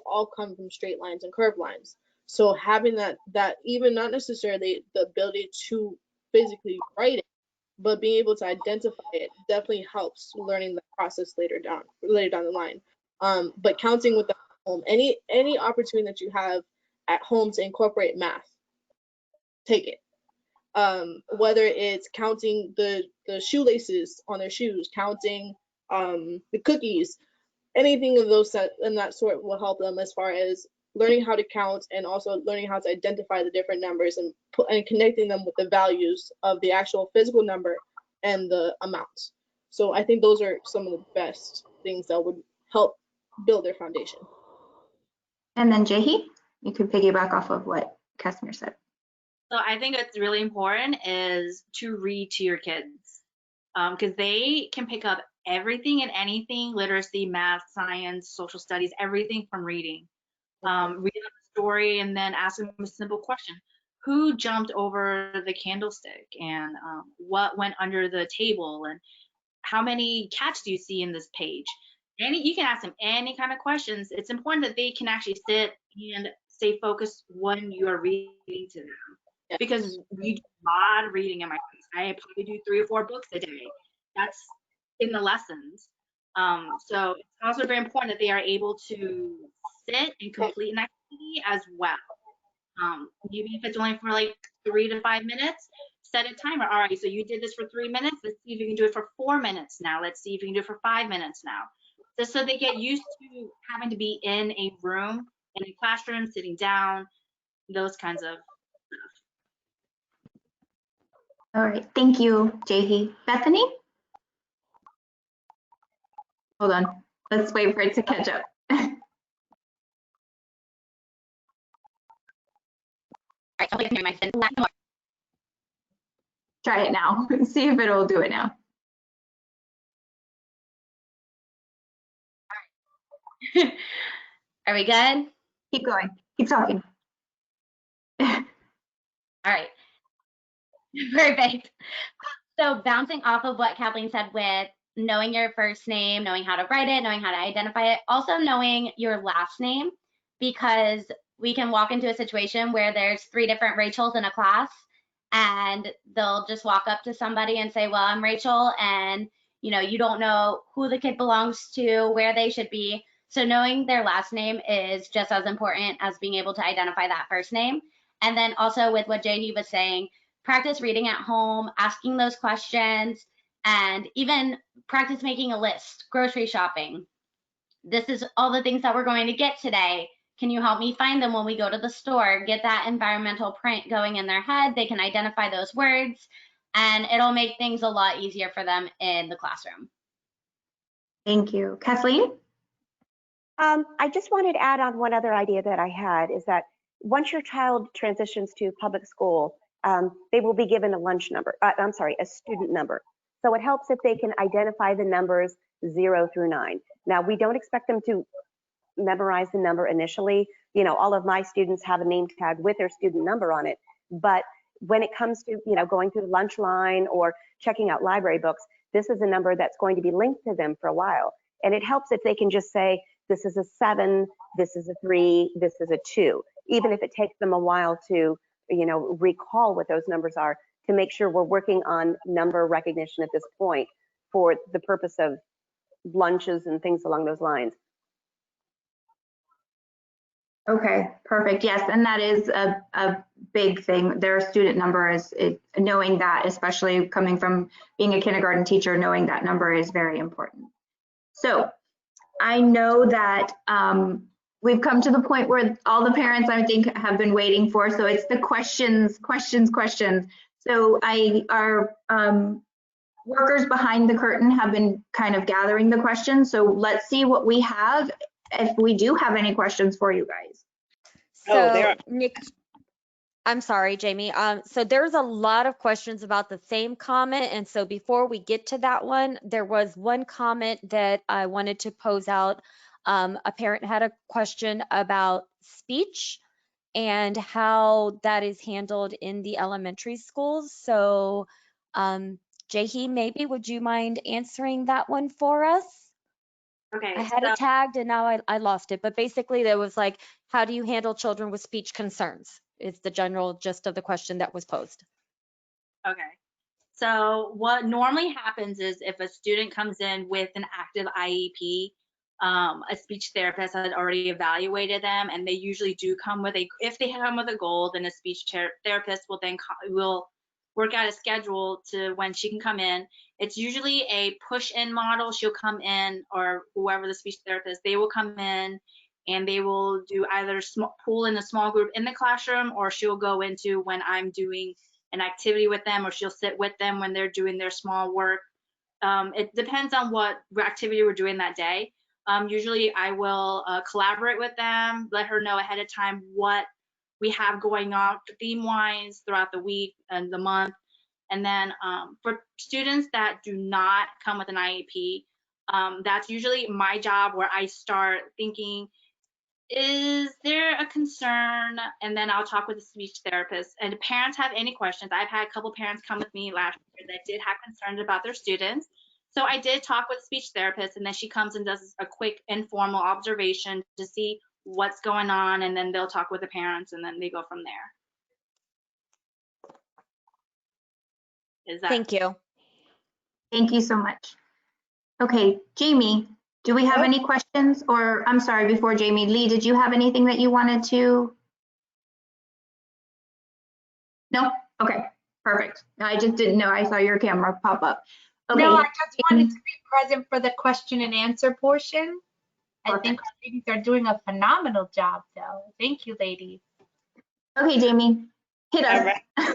all come from straight lines and curved lines. So having that even not necessarily the ability to physically write it, but being able to identify it definitely helps learning the process later down the line. But counting with the home, any opportunity that you have at home to incorporate math, take it. Whether it's counting the shoelaces on their shoes, counting the cookies, anything of those and that sort will help them as far as learning how to count and also learning how to identify the different numbers and connecting them with the values of the actual physical number and the amount. So I think those are some of the best things that would help build their foundation. And then Jahi, you could piggyback off of what Casimir said. So I think it's really important is to read to your kids, because they can pick up everything and anything, literacy, math, science, social studies, everything from reading. Read a story and then ask them a simple question. Who jumped over the candlestick, and what went under the table, and how many cats do you see in this page? You can ask them any kind of questions. It's important that they can actually sit and stay focused when you're reading to them. Yeah. Because we do a lot of reading in my class. I probably do 3 or 4 books a day. That's in the lessons. So it's also very important that they are able to sit and complete an activity as well. Maybe if it's only for like 3 to 5 minutes, set a timer. All right, so you did this for 3 minutes. Let's see if you can do it for 4 minutes now. Let's see if you can do it for 5 minutes now. Just so they get used to having to be in a room, in a classroom, sitting down, those kinds of stuff. All right, thank you, Jahi. Bethany? Hold on, let's wait for it to catch up. All right, so hear my last more. Try it now, see if it'll do it now. Are we good? Keep going, keep talking. All right. Perfect. So bouncing off of what Kathleen said with knowing your first name, knowing how to write it, knowing how to identify it, also knowing your last name, because we can walk into a situation where there's 3 different Rachels in a class and they'll just walk up to somebody and say, well, I'm Rachel, and you don't know who the kid belongs to, where they should be. So knowing their last name is just as important as being able to identify that first name. And then also with what Jahi was saying, practice reading at home, asking those questions, and even practice making a list, grocery shopping. This is all the things that we're going to get today. Can you help me find them when we go to the store? Get that environmental print going in their head. They can identify those words, and it'll make things a lot easier for them in the classroom. Thank you. Kathleen? I just wanted to add on one other idea that I had, is that once your child transitions to public school, they will be given a lunch number, a student number. So it helps if they can identify the numbers 0 through 9. Now, we don't expect them to memorize the number initially. All of my students have a name tag with their student number on it. But when it comes to, going through the lunch line or checking out library books, this is a number that's going to be linked to them for a while. And it helps if they can just say, this is a 7, this is a 3, this is a 2, even if it takes them a while to, recall what those numbers are, to make sure we're working on number recognition at this point for the purpose of lunches and things along those lines. Okay, perfect. Yes, and that is a big thing. Their student number is knowing that, especially coming from being a kindergarten teacher, knowing that number is very important. So I know that we've come to the point where all the parents, I think, have been waiting for. So it's the questions. So our workers behind the curtain have been kind of gathering the questions. So let's see what we have, if we do have any questions for you guys. So, Nick, I'm sorry, Jamie. So there's a lot of questions about the same comment. And so before we get to that one, there was one comment that I wanted to pose out. A parent had a question about speech and how that is handled in the elementary schools. So, Jahi, maybe would you mind answering that one for us? Okay, I had so, it tagged and now I lost it. But basically, there was like, how do you handle children with speech concerns? Is the general gist of the question that was posed. okay. So what normally happens is if a student comes in with an active IEP, a speech therapist had already evaluated them, and they usually do come with if they come with a goal, then a speech therapist will then will work out a schedule to when she can come in. It's usually a push-in model. She'll come in, or whoever the speech therapist, they will come in and they will do either pool in a small group in the classroom, or she'll go into when I'm doing an activity with them, or she'll sit with them when they're doing their small work. It depends on what activity we're doing that day. Usually I will collaborate with them, let her know ahead of time what we have going on theme-wise throughout the week and the month. And then for students that do not come with an IEP, that's usually my job, where I start thinking, is there a concern? And then I'll talk with the speech therapist. And if parents have any questions, I've had a couple parents come with me last year that did have concerns about their students. So I did talk with the speech therapist, and then she comes and does a quick informal observation to see what's going on, and then they'll talk with the parents, and then they go from there. Is that? Thank you. Thank you so much. Okay, Jamie, do we have Yep. any questions? Or I'm sorry, before Jamie, Lee, did you have anything that you wanted to? No? Okay, perfect. I just didn't know. I saw your camera pop up. Okay. No, I just wanted to be present for the question and answer portion. I think Perfect. our students are doing a phenomenal job, though. Thank you, ladies. Okay, Jamie, hit us. All right. All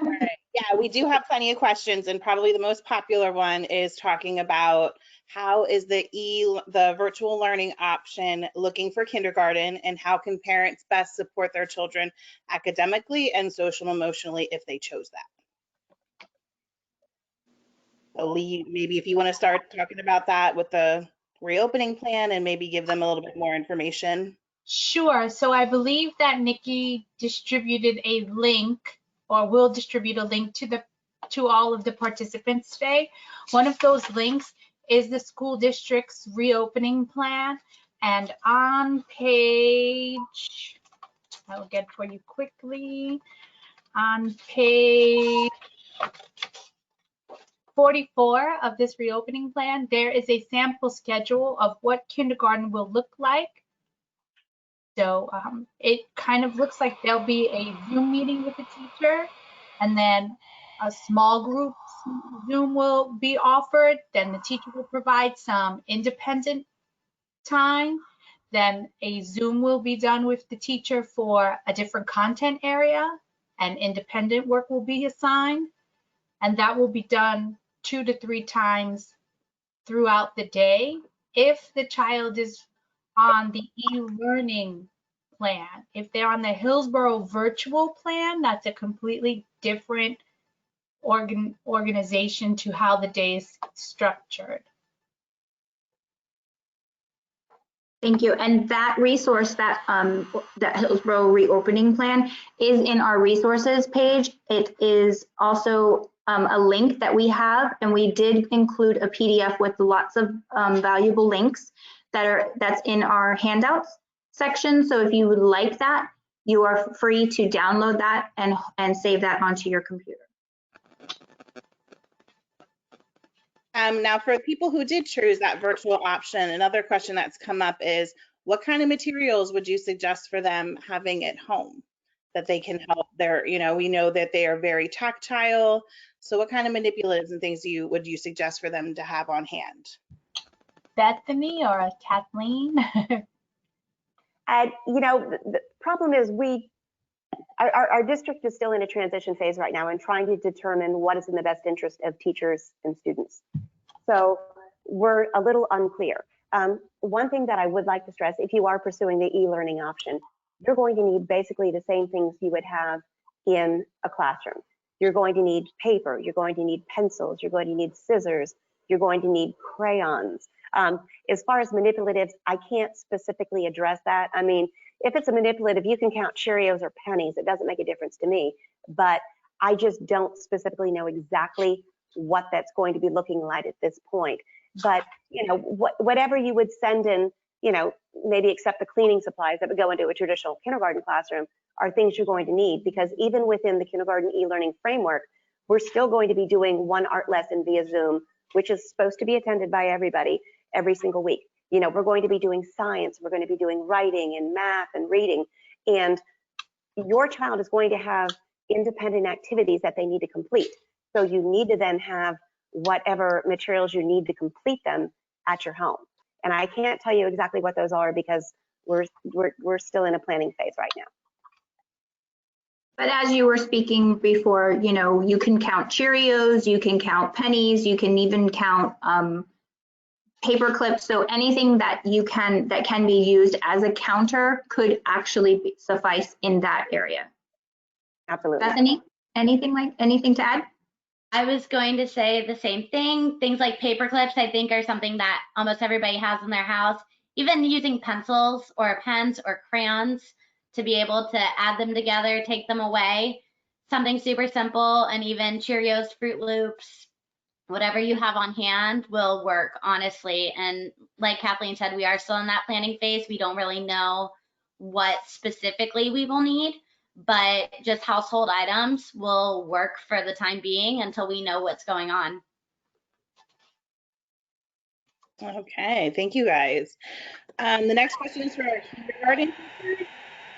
right. Yeah, we do have plenty of questions, and probably the most popular one is talking about how is the virtual learning option looking for kindergarten, and how can parents best support their children academically and social emotionally if they chose that. So Lee, maybe if you want to start talking about that with the reopening plan and maybe give them a little bit more information. Sure. So I believe that Nikki distributed a link, or will distribute a link to all of the participants today. One of those links is the school district's reopening plan. And on page, I will get it for you quickly. On page 44 of this reopening plan, there is a sample schedule of what kindergarten will look like. So it kind of looks like there'll be a Zoom meeting with the teacher, and then a small group Zoom will be offered. Then the teacher will provide some independent time. Then a Zoom will be done with the teacher for a different content area, and independent work will be assigned. And that will be done 2 to 3 times throughout the day if the child is on the e-learning plan. If they're on the Hillsborough virtual plan, that's a completely different organization to how the day is structured. Thank you. And that resource, that Hillsborough reopening plan, is in our resources page. It is also a link that we have, and we did include a PDF with lots of valuable links that's in our handouts section. So if you would like that, you are free to download that and save that onto your computer. Now, for people who did choose that virtual option, another question that's come up is, what kind of materials would you suggest for them having at home that they can help their, we know that they are very tactile. So what kind of manipulatives and things would you suggest for them to have on hand? Bethany or Kathleen? And, the problem is our district is still in a transition phase right now and trying to determine what is in the best interest of teachers and students. So we're a little unclear. One thing that I would like to stress, if you are pursuing the e-learning option, you're going to need basically the same things you would have in a classroom. You're going to need paper, you're going to need pencils, you're going to need scissors, you're going to need crayons. As far as manipulatives, I can't specifically address that. I mean, if it's a manipulative, you can count Cheerios or pennies. It doesn't make a difference to me, but I just don't specifically know exactly what that's going to be looking like at this point. But, whatever you would send in, maybe except the cleaning supplies that would go into a traditional kindergarten classroom are things you're going to need, because even within the kindergarten e-learning framework, we're still going to be doing one art lesson via Zoom, which is supposed to be attended by everybody every single week. We're going to be doing science, we're going to be doing writing and math and reading, and your child is going to have independent activities that they need to complete. So you need to then have whatever materials you need to complete them at your home. And I can't tell you exactly what those are because we're still in a planning phase right now. But as you were speaking before, you can count Cheerios, you can count pennies, you can even count paper clips. So anything that can be used as a counter could actually suffice in that area. Absolutely. Bethany, anything to add? I was going to say the same thing. Things like paper clips, I think, are something that almost everybody has in their house. Even using pencils or pens or crayons to be able to add them together, take them away. Something super simple, and even Cheerios, Fruit Loops, whatever you have on hand will work, honestly. And like Kathleen said, we are still in that planning phase. We don't really know what specifically we will need, but just household items will work for the time being until we know what's going on. Okay, thank you guys. The next question is for our kindergarten teachers.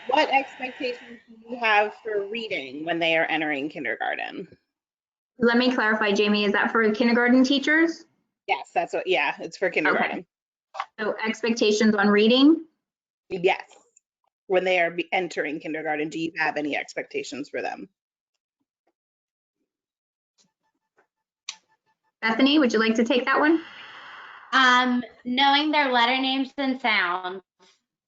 What expectations do you have for reading when they are entering kindergarten? Let me clarify, Jamie, is that for kindergarten teachers? Yes, it's for kindergarten. Okay. So expectations on reading? Yes. When they are entering kindergarten, do you have any expectations for them? Bethany, would you like to take that one? Knowing their letter names and sounds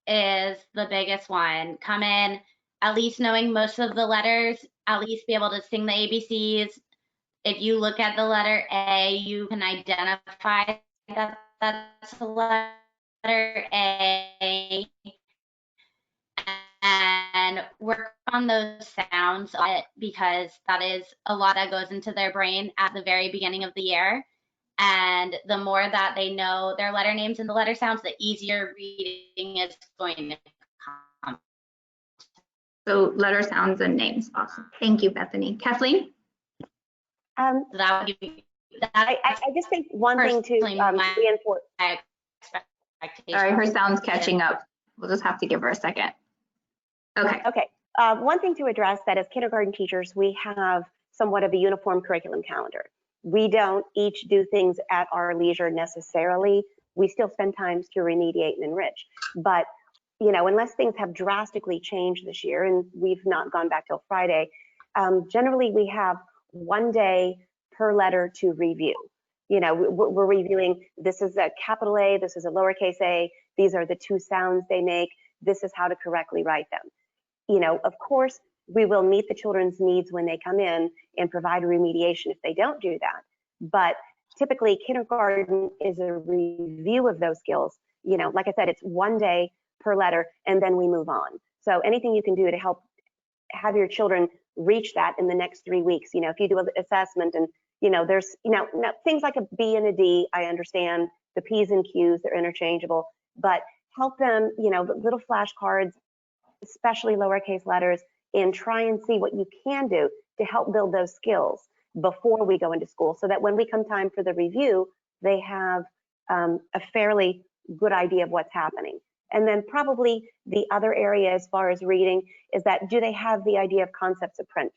is the biggest one. Come in, at least knowing most of the letters, at least be able to sing the ABCs. If you look at the letter A, you can identify that that's a letter A, and work on those sounds because that is a lot that goes into their brain at the very beginning of the year. And the more that they know their letter names and the letter sounds, the easier reading is going to come. So letter sounds and names. Awesome. Thank you, Bethany. Kathleen? So that would give you, I just think one thing to reinforce. Sorry, her sound's catching up. We'll just have to give her a second. Okay. Okay. One thing to address that as kindergarten teachers, we have somewhat of a uniform curriculum calendar. We don't each do things at our leisure necessarily. We still spend times to remediate and enrich. But, unless things have drastically changed this year, and we've not gone back till Friday, generally we have one day per letter to review. We're reviewing, this is a capital A, this is a lowercase a, these are the two sounds they make, this is how to correctly write them. Of course, we will meet the children's needs when they come in and provide remediation if they don't do that. But typically, kindergarten is a review of those skills. Like I said, it's one day per letter, and then we move on. So anything you can do to help have your children reach that in the next 3 weeks. If you do an assessment and, there's, things like a B and a D, I understand. The P's and Q's, they're interchangeable, but help them, little flashcards, especially lowercase letters, and try and see what you can do to help build those skills before we go into school, so that when we come time for the review, they have a fairly good idea of what's happening. And then probably the other area as far as reading is that, do they have the idea of concepts of print?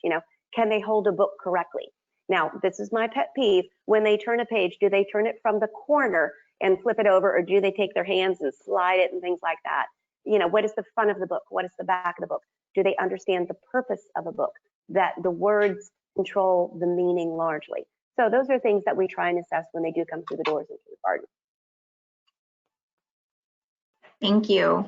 Can they hold a book correctly? Now, this is my pet peeve. When they turn a page, do they turn it from the corner and flip it over, or do they take their hands and slide it and things like that? What is the front of the book? What is the back of the book? Do they understand the purpose of a book? That the words control the meaning largely. So those are things that we try and assess when they do come through the doors into the garden. Thank you.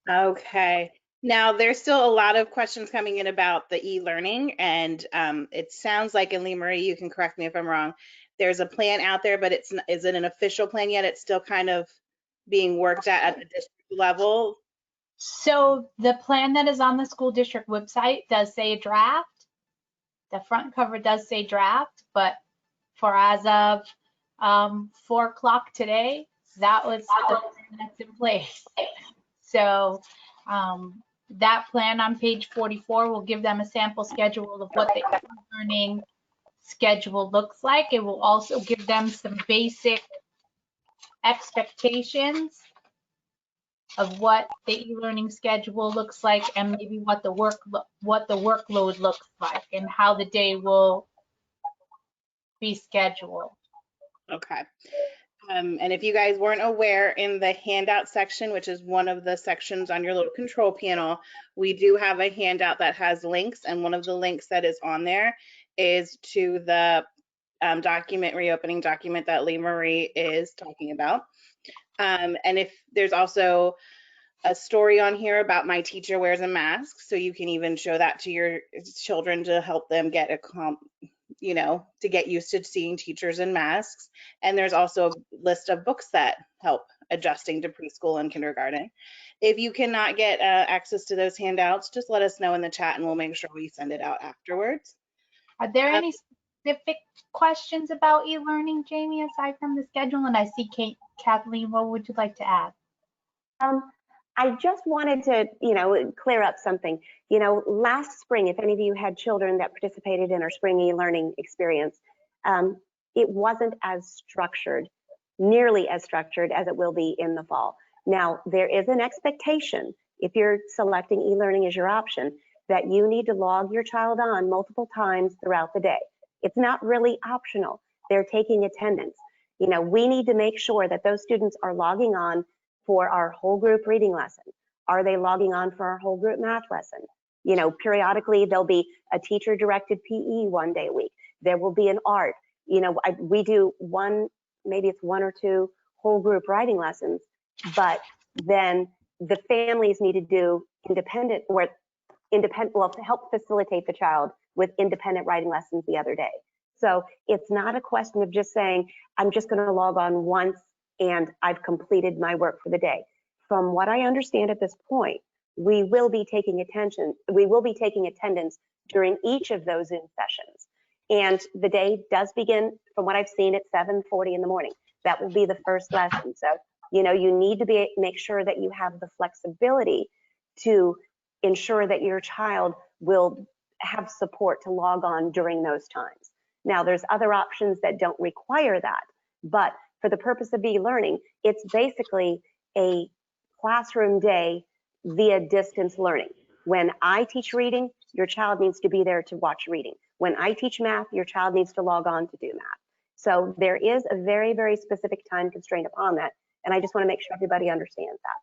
Okay. Now, there's still a lot of questions coming in about the e-learning, and it sounds like, and Lee Marie, you can correct me if I'm wrong, there's a plan out there, but is it an official plan yet? It's still kind of being worked at the district level. So the plan that is on the school district website does say draft. The front cover does say draft, but for as of 4 o'clock today. That was the plan that's in place. So that plan on page 44 will give them a sample schedule of what the e-learning schedule looks like. It will also give them some basic expectations of what the e-learning schedule looks like, and maybe what the workload looks like, and how the day will be scheduled. Okay. And if you guys weren't aware, in the handout section, which is one of the sections on your little control panel, we do have a handout that has links, and one of the links that is on there is to the reopening document that Lee Marie is talking about. And if there's also a story on here about my teacher wears a mask, so you can even show that to your children to help them get to get used to seeing teachers in masks. And there's also a list of books that help adjusting to preschool and kindergarten. If you cannot get access to those handouts, just let us know in the chat and we'll make sure we send it out afterwards. Are there any specific questions about e-learning, Jamie, aside from the schedule? And I see Kathleen, what would you like to add? I just wanted to, clear up something. Last spring, if any of you had children that participated in our spring e-learning experience, it wasn't as structured, nearly as structured as it will be in the fall. Now, there is an expectation, if you're selecting e-learning as your option, that you need to log your child on multiple times throughout the day. It's not really optional. They're taking attendance. We need to make sure that those students are logging on for our whole group reading lesson. Are they logging on for our whole group math lesson? Periodically there'll be a teacher directed PE one day a week. There will be an art. We do maybe it's 1 or 2 whole group writing lessons, but then the families need to do independent, to help facilitate the child with independent writing lessons the other day. So it's not a question of just saying, I'm just going to log on once and I've completed my work for the day. From what I understand at this point, we will be taking attendance during each of those Zoom sessions. And the day does begin, from what I've seen, at 7:40 in the morning. That will be the first lesson. So, you need to make sure that you have the flexibility to ensure that your child will have support to log on during those times. Now, there's other options that don't require that, but for the purpose of e-learning, it's basically a classroom day via distance learning. When I teach reading, your child needs to be there to watch reading. When I teach math, your child needs to log on to do math. So there is a very, very specific time constraint upon that, and I just want to make sure everybody understands that.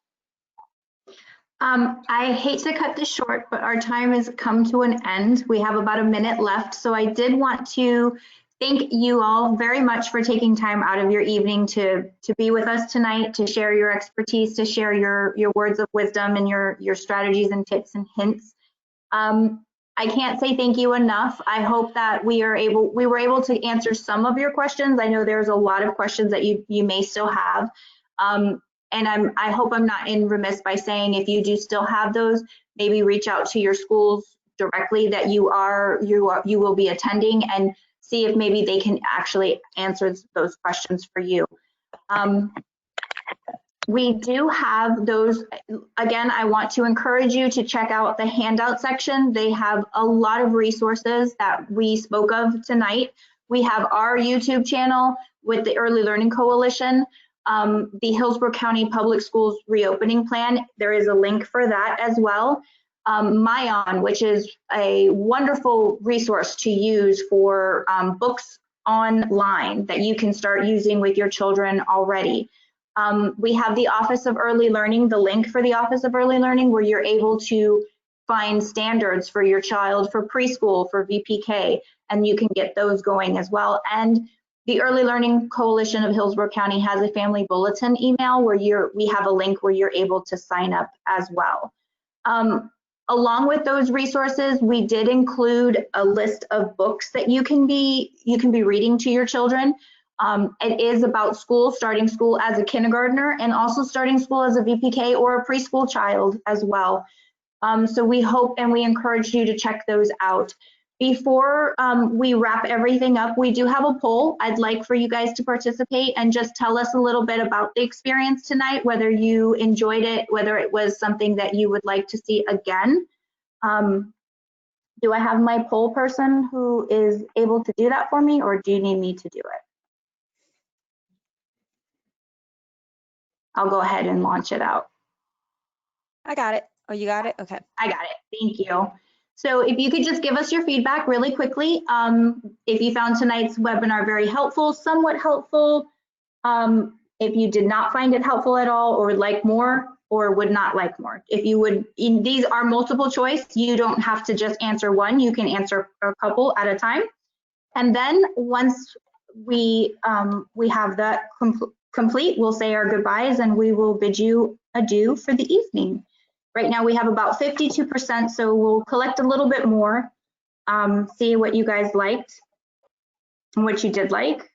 I hate to cut this short, but our time has come to an end. We have about a minute left, so I did want to thank you all very much for taking time out of your evening to be with us tonight, to share your expertise, to share your words of wisdom and your strategies and tips and hints. I can't say thank you enough. I hope that we were able to answer some of your questions. I know there's a lot of questions that you may still have. And I hope I'm not remiss by saying, if you do still have those, maybe reach out to your schools directly that you will be attending, and see if maybe they can actually answer those questions for you. We do have those. Again, I want to encourage you to check out the handout section. They have a lot of resources that we spoke of tonight. We have our YouTube channel with the Early Learning Coalition, the Hillsborough County Public Schools Reopening Plan. There is a link for that as well. Myon, which is a wonderful resource to use for books online that you can start using with your children already. We have the Office of Early Learning, the link for the Office of Early Learning, where you're able to find standards for your child for preschool, for VPK, and you can get those going as well. And the Early Learning Coalition of Hillsborough County has a family bulletin email where we have a link where you're able to sign up as well. Along with those resources, we did include a list of books that you can be reading to your children. It is about school, starting school as a kindergartner, and also starting school as a VPK or a preschool child as well. So we hope and we encourage you to check those out. Before we wrap everything up, we do have a poll. I'd like for you guys to participate and just tell us a little bit about the experience tonight, whether you enjoyed it, whether it was something that you would like to see again. Do I have my poll person who is able to do that for me, or do you need me to do it? I'll go ahead and launch it out. I got it. Oh, you got it? Okay. I got it. Thank you. So if you could just give us your feedback really quickly. If you found tonight's webinar very helpful, somewhat helpful, if you did not find it helpful at all, or would like more, or would not like more. If you would, these are multiple choice. You don't have to just answer one. You can answer a couple at a time. And then once we have that complete, we'll say our goodbyes and we will bid you adieu for the evening. Right now we have about 52%, so we'll collect a little bit more, see what you guys liked and what you did like.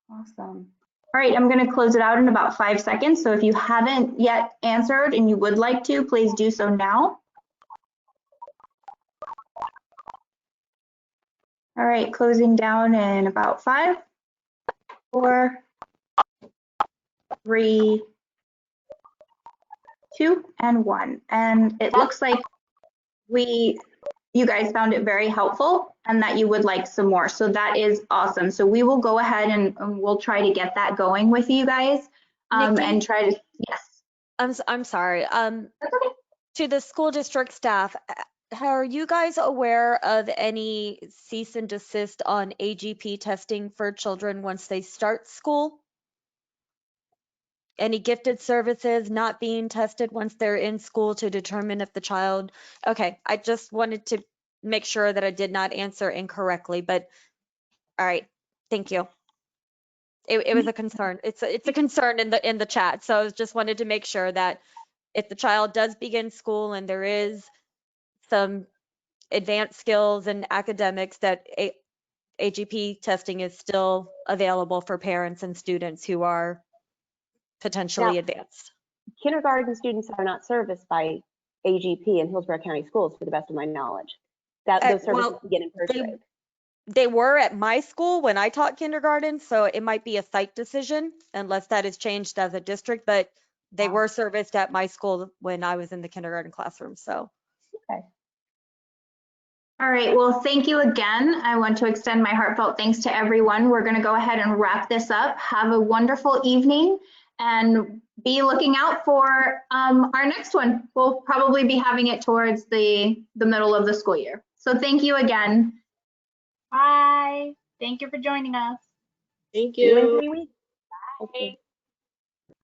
Awesome. All right, I'm going to close it out in about 5 seconds. So if you haven't yet answered and you would like to, please do so now. All right, closing down in about 5, 4, 3, 2, and 1. And it looks like you guys found it very helpful and that you would like some more. So that is awesome. So we will go ahead and we'll try to get that going with you guys and try to, yes. I'm sorry. That's okay. To the school district staff, are you guys aware of any cease and desist on AGP testing for children once they start school? Any gifted services not being tested once they're in school to determine if the child, okay, I just wanted to make sure that I did not answer incorrectly, but all right, thank you. It was a concern. It's a concern in the chat. So I just wanted to make sure that if the child does begin school and there is some advanced skills and academics, that AGP testing is still available for parents and students who are potentially advanced. Kindergarten students are not serviced by AGP in Hillsborough County Schools, to the best of my knowledge. Those services begin in first grade. They were at my school when I taught kindergarten, so it might be a site decision unless that is changed as a district, but they were serviced at my school when I was in the kindergarten classroom, so. Okay. All right, well, thank you again. I want to extend my heartfelt thanks to everyone. We're going to go ahead and wrap this up. Have a wonderful evening and be looking out for our next one. We'll probably be having it towards the middle of the school year. So thank you again. Bye. Thank you for joining us. Thank See you in you. 3 weeks. Bye.